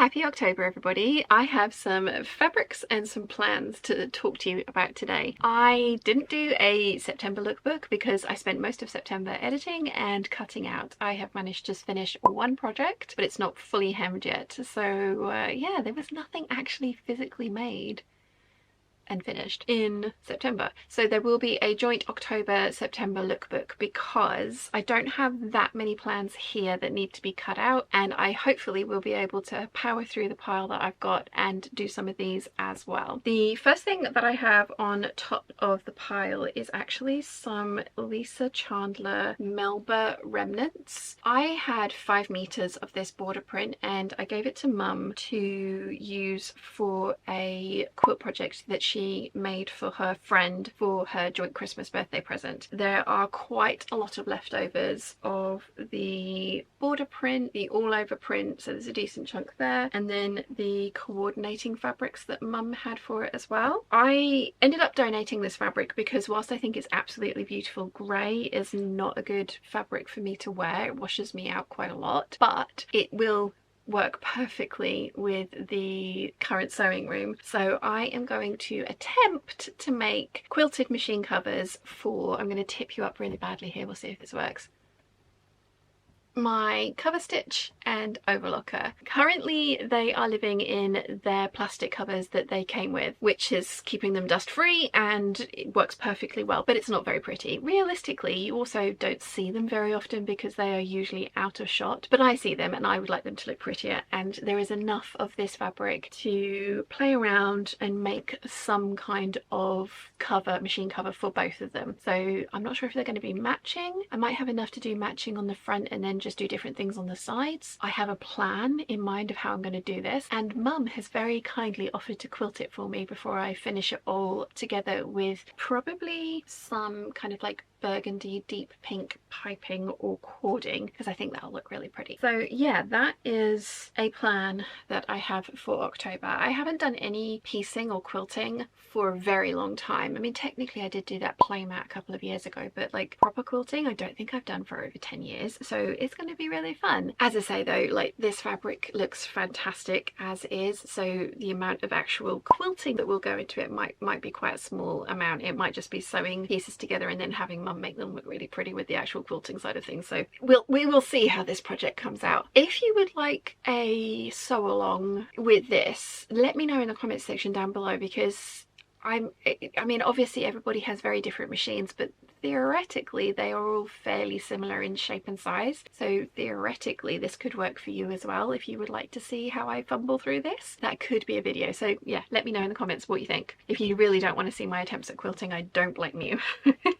Happy October, everybody. I have some fabrics and some plans to talk to you about today. I didn't do a September lookbook because I spent most of September editing and cutting out. I have managed to finish one project, but it's not fully hemmed yet. So yeah, there was nothing actually physically made and finished in September. So there will be a joint October-September lookbook because I don't have that many plans here that need to be cut out, and I hopefully will be able to power through the pile that I've got and do some of these as well. The first thing that I have on top of the pile is actually some Lisa Chandler Melba remnants. I had 5 meters of this border print and I gave it to Mum to use for a quilt project that she made for her friend for her joint Christmas birthday present. There are quite a lot of leftovers of the border print, the all over print, so there's a decent chunk there, and then the coordinating fabrics that Mum had for it as well. I ended up donating this fabric because whilst I think it's absolutely beautiful, grey is not a good fabric for me to wear. It washes me out quite a lot, but it will work perfectly with the current sewing room. So I am going to attempt to make quilted machine covers for, I'm going to tip you up really badly here, we'll see if this works, my cover stitch and overlocker. Currently they are living in their plastic covers that they came with, which is keeping them dust free and it works perfectly well, but it's not very pretty. Realistically, you also don't see them very often because they are usually out of shot, but I see them and I would like them to look prettier, and there is enough of this fabric to play around and make some kind of cover, machine cover for both of them. So I'm not sure if they're going to be matching. I might have enough to do matching on the front and then just do different things on the sides. I have a plan in mind of how I'm going to do this, and Mum has very kindly offered to quilt it for me before I finish it all together with probably some kind of like burgundy deep pink piping or cording, because I think that'll look really pretty. So yeah, that is a plan that I have for October. I haven't done any piecing or quilting for a very long time. I mean, technically I did do that playmat a couple of years ago, but like proper quilting I don't think I've done for over 10 years, so it's going to be really fun. As I say though, like this fabric looks fantastic as is, so the amount of actual quilting that will go into it might be quite a small amount. It might just be sewing pieces together and then having Mum make them look really pretty with the actual quilting side of things. So we will see how this project comes out. If you would like a sew along with this, let me know in the comments section down below, because I mean obviously everybody has very different machines, but theoretically they are all fairly similar in shape and size, so theoretically this could work for you as well. If you would like to see how I fumble through this, that could be a video. So yeah, let me know in the comments what you think. If you really don't want to see my attempts at quilting, I don't blame you.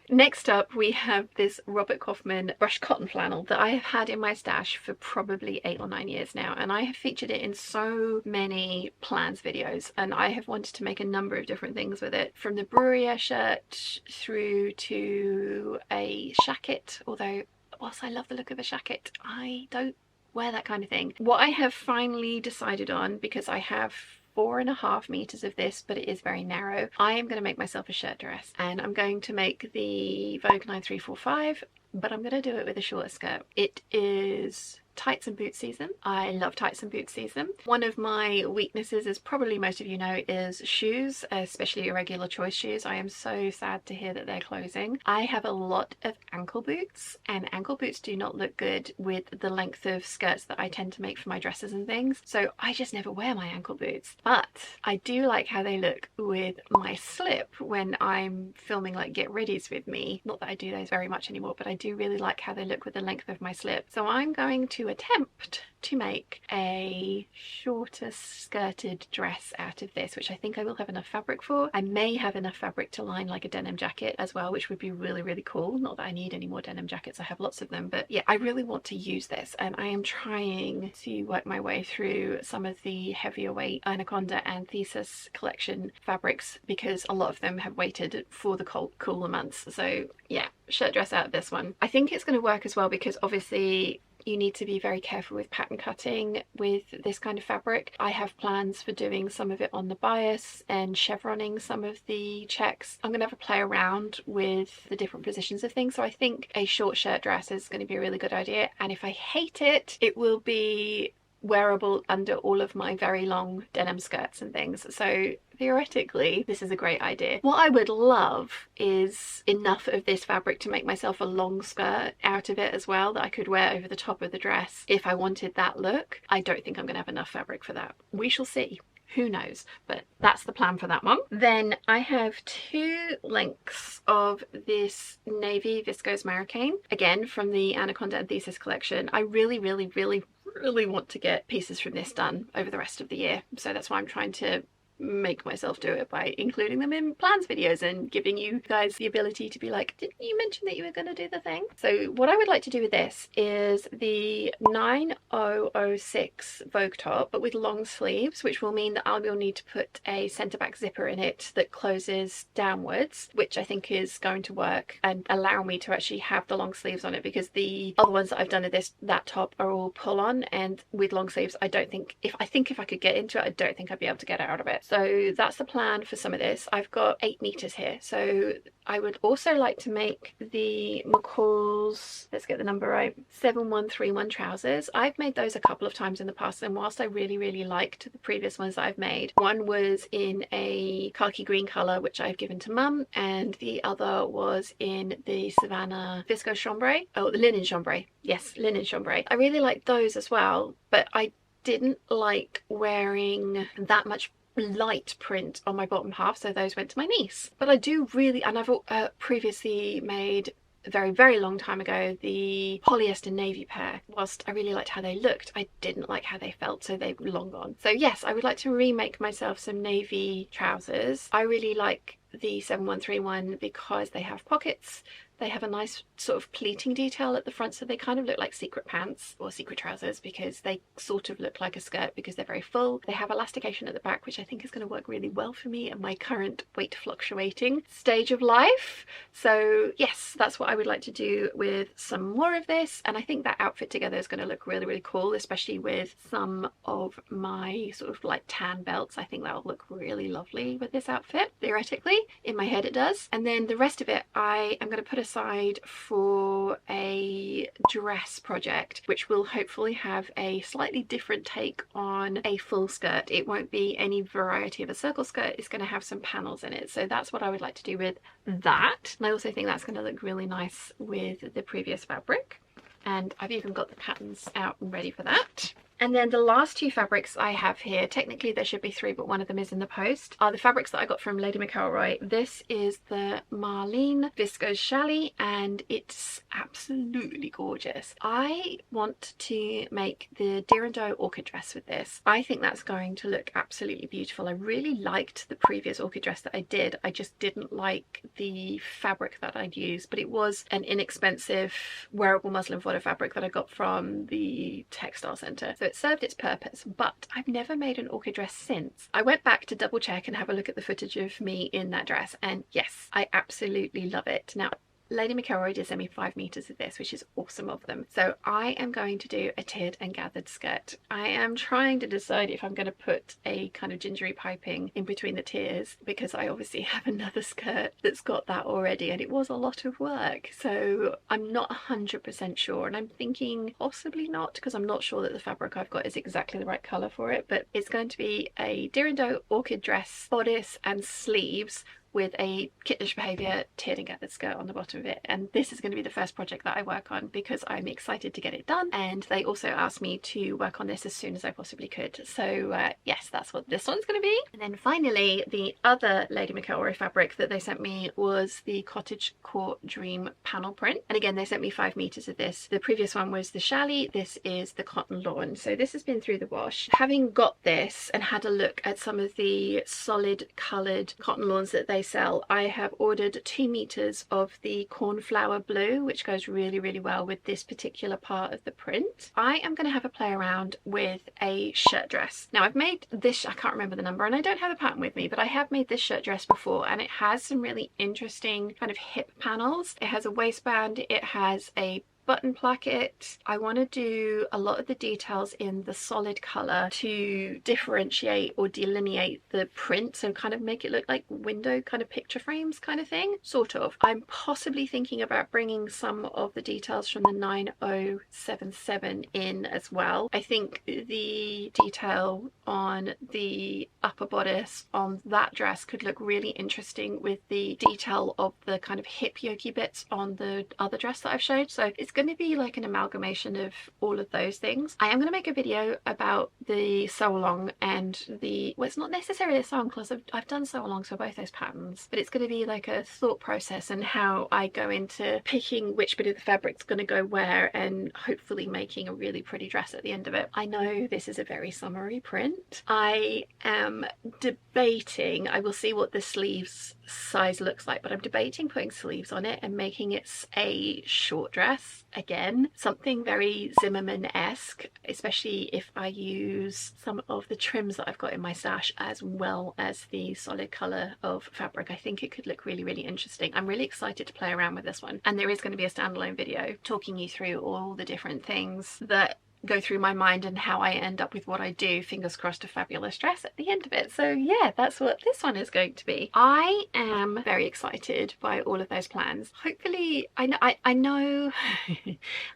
Next up we have this Robert Kaufman brushed cotton flannel that I have had in my stash for probably 8 or 9 years now, and I have featured it in so many plans videos, and I have wanted to make a number of different things with it, from the Bruyere shirt through to a shacket, although whilst I love the look of a shacket, I don't wear that kind of thing. What I have finally decided on, because I have 4.5 meters of this, but it is very narrow, I am going to make myself a shirt dress, and I'm going to make the Vogue 9345, but I'm going to do it with a shorter skirt. It is tights and boot season. I love tights and boot season. One of my weaknesses, as probably most of you know, is shoes, especially irregular choice shoes. I am so sad to hear that they're closing. I have a lot of ankle boots, and ankle boots do not look good with the length of skirts that I tend to make for my dresses and things, so I just never wear my ankle boots. But I do like how they look with my slip when I'm filming like get readies with me. Not that I do those very much anymore, but I do really like how they look with the length of my slip. So I'm going to attempt to make a shorter skirted dress out of this, which I think I will have enough fabric for. I may have enough fabric to line like a denim jacket as well, which would be really cool. Not that I need any more denim jackets, I have lots of them, but yeah, I really want to use this, and I am trying to work my way through some of the heavier weight Anaconda and Thesis collection fabrics, because a lot of them have waited for the cooler months. So yeah, shirt dress out of this one. I think it's going to work as well, because obviously you need to be very careful with pattern cutting with this kind of fabric. I have plans for doing some of it on the bias and chevroning some of the checks. I'm gonna have a play around with the different positions of things, so I think a short shirt dress is going to be a really good idea, and if I hate it, it will be wearable under all of my very long denim skirts and things. So theoretically, this is a great idea. What I would love is enough of this fabric to make myself a long skirt out of it as well that I could wear over the top of the dress if I wanted that look. I don't think I'm going to have enough fabric for that. We shall see. Who knows, but that's the plan for that one. Then I have 2 lengths of this navy viscose marocain, again from the Anaconda and Thesis collection. I really want to get pieces from this done over the rest of the year, so that's why I'm trying to make myself do it by including them in plans videos and giving you guys the ability to be like, didn't you mention that you were going to do the thing? So what I would like to do with this is the 9006 Vogue top, but with long sleeves, which will mean that I will need to put a centre back zipper in it that closes downwards, which I think is going to work and allow me to actually have the long sleeves on it, because the other ones that I've done of that top are all pull on, and with long sleeves I think if I could get into it, I don't think I'd be able to get out of it. So that's the plan for some of this. I've got 8 meters here, so I would also like to make the McCalls, let's get the number right, 7131 trousers. I've made those a couple of times in the past, and whilst I really liked the previous ones that I've made, one was in a khaki green colour which I've given to mum, and the other was in the Savannah viscose chambray, oh the linen chambray, yes, linen chambray. I really liked those as well, but I didn't like wearing that much light print on my bottom half, so those went to my niece. But I do really, and I've previously made a very long time ago the polyester navy pair. Whilst I really liked how they looked, I didn't like how they felt, so they've long gone. So yes, I would like to remake myself some navy trousers. I really like the 7131 because they have pockets. They have a nice sort of pleating detail at the front, so they kind of look like secret pants or secret trousers, because they sort of look like a skirt because they're very full. They have elastication at the back, which I think is going to work really well for me at my current weight fluctuating stage of life. So yes, that's what I would like to do with some more of this, and I think that outfit together is going to look really cool, especially with some of my sort of like tan belts. I think that will look really lovely with this outfit. Theoretically, in my head it does. And then the rest of it I am going to put aside for a dress project, which will hopefully have a slightly different take on a full skirt. It won't be any variety of a circle skirt, it's going to have some panels in it. So that's what I would like to do with that. And I also think that's going to look really nice with the previous fabric, and I've even got the patterns out and ready for that. And then the last 2 fabrics I have here, technically there should be 3, but one of them is in the post, are the fabrics that I got from Lady McElroy. This is the Marlene Viscose Challis, and it's absolutely gorgeous. I want to make the Deer and Doe Orchid dress with this. I think that's going to look absolutely beautiful. I really liked the previous Orchid dress that I did. I just didn't like the fabric that I'd used, but it was an inexpensive wearable muslin fodder fabric that I got from the textile centre. So it served its purpose, but I've never made an orchid dress since. I went back to double check and have a look at the footage of me in that dress, and yes, I absolutely love it. Now, Lady McElroy did send me 5 meters of this, which is awesome of them. So I am going to do a tiered and gathered skirt. I am trying to decide if I'm going to put a kind of gingery piping in between the tiers, because I obviously have another skirt that's got that already, and it was a lot of work. So I'm not 100% sure, and I'm thinking possibly not, because I'm not sure that the fabric I've got is exactly the right colour for it. But it's going to be a Deer and Doe Orchid dress, bodice and sleeves, with a kittenish behaviour tiered and gathered skirt on the bottom of it. And this is going to be the first project that I work on because I'm excited to get it done, and they also asked me to work on this as soon as I possibly could. So yes, that's what this one's going to be. And then finally, the other Lady McElroy fabric that they sent me was the Cottage Court Dream panel print, and again they sent me 5 meters of this. The previous one was the Challis, this is the Cotton Lawn. So this has been through the wash. Having got this and had a look at some of the solid coloured cotton lawns that they sell, I have ordered 2 meters of the cornflower blue, which goes really well with this particular part of the print. I am going to have a play around with a shirt dress. Now I've made this, I can't remember the number and I don't have the pattern with me, but I have made this shirt dress before, and it has some really interesting kind of hip panels. It has a waistband, it has a button placket. I want to do a lot of the details in the solid colour to differentiate or delineate the print, so kind of make it look like window kind of picture frames kind of thing, sort of. I'm possibly thinking about bringing some of the details from the 9077 in as well. I think the detail on the upper bodice on that dress could look really interesting with the detail of the kind of hip yoke bits on the other dress that I've showed. So it's going to be like an amalgamation of all of those things. I am going to make a video about the sew along and the, well, it's not necessarily a sew along because I've done sew alongs for both those patterns, but it's going to be like a thought process and how I go into picking which bit of the fabric's going to go where and hopefully making a really pretty dress at the end of it. I know this is a very summery print. I am debating, I will see what the sleeves size looks like, but I'm debating putting sleeves on it and making it a short dress again, something very Zimmerman-esque, especially if I use some of the trims that I've got in my stash as well as the solid colour of fabric. I think it could look really, really interesting. I'm really excited to play around with this one, and there is going to be a standalone video talking you through all the different things that go through my mind and how I end up with what I do. Fingers crossed, a fabulous dress at the end of it. So yeah, that's what this one is going to be. I am very excited by all of those plans. Hopefully, I know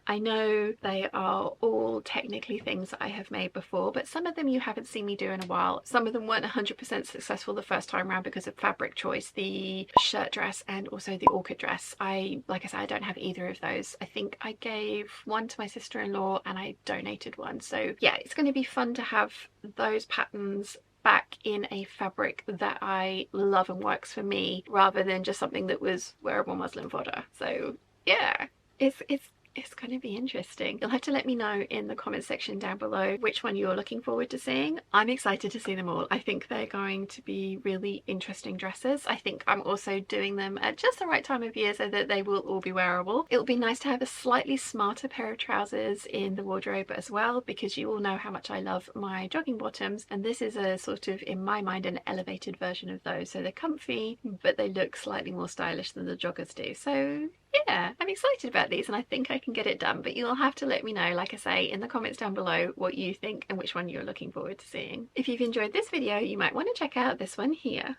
I know they are all technically things that I have made before, but some of them you haven't seen me do in a while. Some of them weren't 100% successful the first time around because of fabric choice. The shirt dress and also the orchid dress, like I said, I don't have either of those. I think I gave one to my sister-in-law and I donated one. So yeah, it's going to be fun to have those patterns back in a fabric that I love and works for me, rather than just something that was wearable muslin fodder. So yeah, it's going to be interesting. You'll have to let me know in the comment section down below which one you're looking forward to seeing. I'm excited to see them all. I think they're going to be really interesting dresses. I think I'm also doing them at just the right time of year so that they will all be wearable. It'll be nice to have a slightly smarter pair of trousers in the wardrobe as well, because you all know how much I love my jogging bottoms, and this is a sort of, in my mind, an elevated version of those. So they're comfy, but they look slightly more stylish than the joggers do. So yeah, I'm excited about these and I think I can get it done, but you'll have to let me know, like I say, in the comments down below what you think and which one you're looking forward to seeing. If you've enjoyed this video, you might want to check out this one here.